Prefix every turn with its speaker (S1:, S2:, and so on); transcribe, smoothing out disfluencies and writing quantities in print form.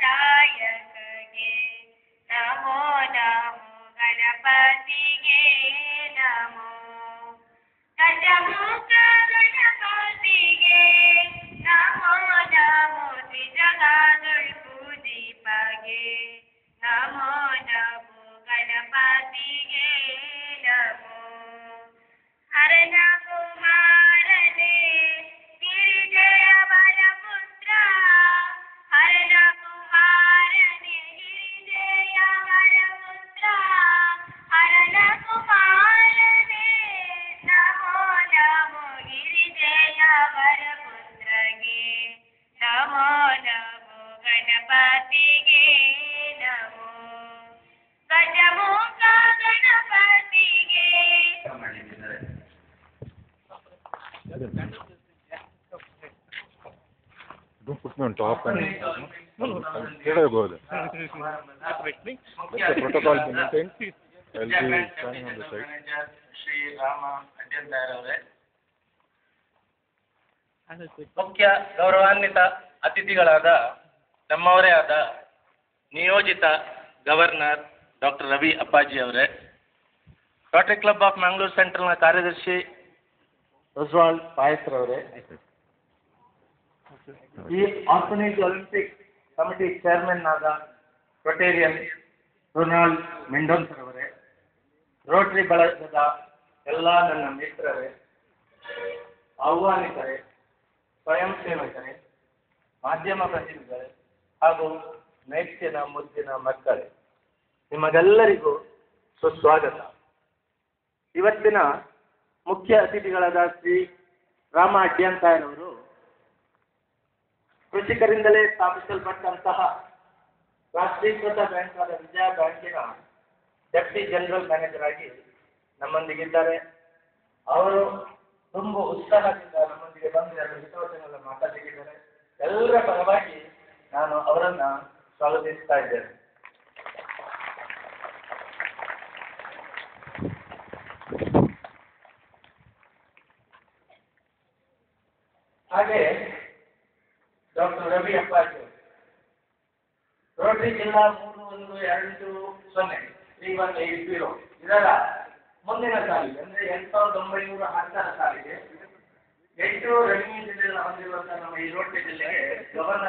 S1: ಫಲದಾಯಕಗೆ ನಮೋ ನಮೋ ಗಣಪತಿಗೆ ನಮೋ ಗಜಮುಖ ಗಣಪತಿಗೆ ನಮೋ ನಮೋ ತ್ರಿಜಗಾದುಳ್ಪು ದೀಪಗೆ ನಮೋ ನಮೋ ಗಣಪತಿಗೆ ನಮೋ ಹರನ ಕುಮಾರನೇ ಗಿರಿಜಯ ಬಲಪುತ್ರ ಹರನ ಕುಮಾರನೇ ಗಿರಿಜಯ ಬಲಪುತ್ರ ಹರನ ಕುಮಾರನೇ ನಮೋ ನಮೋ ಗಿರಿಜಯ ಬಲಪುತ್ರಗೆ ನಮೋ ನಮೋ ಗಣಪತಿಗೆ ನಮೋ ಗಜಮುಖ ಗಣಪತಿಗೆ
S2: Don't put me on top and get about it. Let the protocol be maintained. I'll be standing on the side.
S3: Shri Rama ಅಡ್ಯಂತಾರವರೇ, ಮುಖ್ಯ ಗೌರವಾನ್ವಿತ ಅತಿಥಿಗಳಾದ ನಮ್ಮವರೇ ಆದ ನಿಯೋಜಿತ ಗವರ್ನರ್ ಡಾಕ್ಟರ್ ರವಿ ಅಪ್ಪಾಜಿ ಅವರೇ, ರೋಟರಿ ಕ್ಲಬ್ ಆಫ್ ಮ್ಯಾಂಗ್ಳೂರ್ ಸೆಂಟ್ರಲ್ನ ಕಾರ್ಯದರ್ಶಿ ರಸ್ವಾಲ್ ಪಾಯಸ್ರವರೇ, ಈ ಆರ್ಫನೇಜ್ ಒಲಿಂಪಿಕ್ ಕಮಿಟಿ ಚೇರ್ಮನ್ ಆದ ರೊಟೇರಿಯನ್ ರೊನಾಲ್ಡ್ ಮೆಂಡೋನ್ಸರ್ ಅವರೇ, ರೋಟರಿ ಬಳಗದ ಎಲ್ಲ ನನ್ನ ಮಿತ್ರರೇ, ಆಹ್ವಾನಿತರೇ, ಸ್ವಯಂ ಸೇವಕರೇ, ಮಾಧ್ಯಮ ಪ್ರತಿನಿಧಿಗಳೇ ಹಾಗೂ ನೆಚ್ಚಿನ ಮುದ್ದಿನ ಮಕ್ಕಳೇ, ನಿಮಗೆಲ್ಲರಿಗೂ ಸುಸ್ವಾಗತ. ಇವತ್ತಿನ ಮುಖ್ಯ ಅತಿಥಿಗಳಾದ ಶ್ರೀ ರಾಮ ಅಡ್ಯಂತಾಯರವರು ಕೃಷಿಕರಿಂದಲೇ ಸ್ಥಾಪಿಸಲ್ಪಟ್ಟಂತಹ ರಾಷ್ಟ್ರೀಕೃತ ಬ್ಯಾಂಕ್ ಆದ ವಿಜಯ ಬ್ಯಾಂಕಿನ ಡೆಪ್ಟಿ ಜನರಲ್ ಮ್ಯಾನೇಜರ್ ಆಗಿ ನಮ್ಮೊಂದಿಗಿದ್ದಾರೆ. ಅವರು ತುಂಬ ಉತ್ಸಾಹದಿಂದ ನಮ್ಮೊಂದಿಗೆ ಬಂದು ಎರಡು ಹಿತವಚನೆಲ್ಲ ಮಾತಾಡಲಿಕ್ಕಿದ್ದಾರೆ. ಎಲ್ಲರ ಪರವಾಗಿ ನಾನು ಅವರನ್ನ ಸ್ವಾಗತಿಸ್ತಾ ಇದ್ದೇನೆ. ಹಾಗೆ ಡಾಕ್ಟರ್ ರವಿ ಅಪ್ಪಾಜಿ ರೋಟರಿ ಜಿಲ್ಲಾ 3120 ಇದರ ಮುಂದಿನ ಸಾಲಿಗೆ ಅಂದ್ರೆ 8910 ಸಾಲಿಗೆ 8 ರೆವಿನ್ಯೂ ಜಿಲ್ಲೆಗಳ ಹೊಂದಿರುವಂತಹ ನಮ್ಮ ಈ ರೋಟರಿ ಜಿಲ್ಲೆಗೆ ಗವರ್ನರ್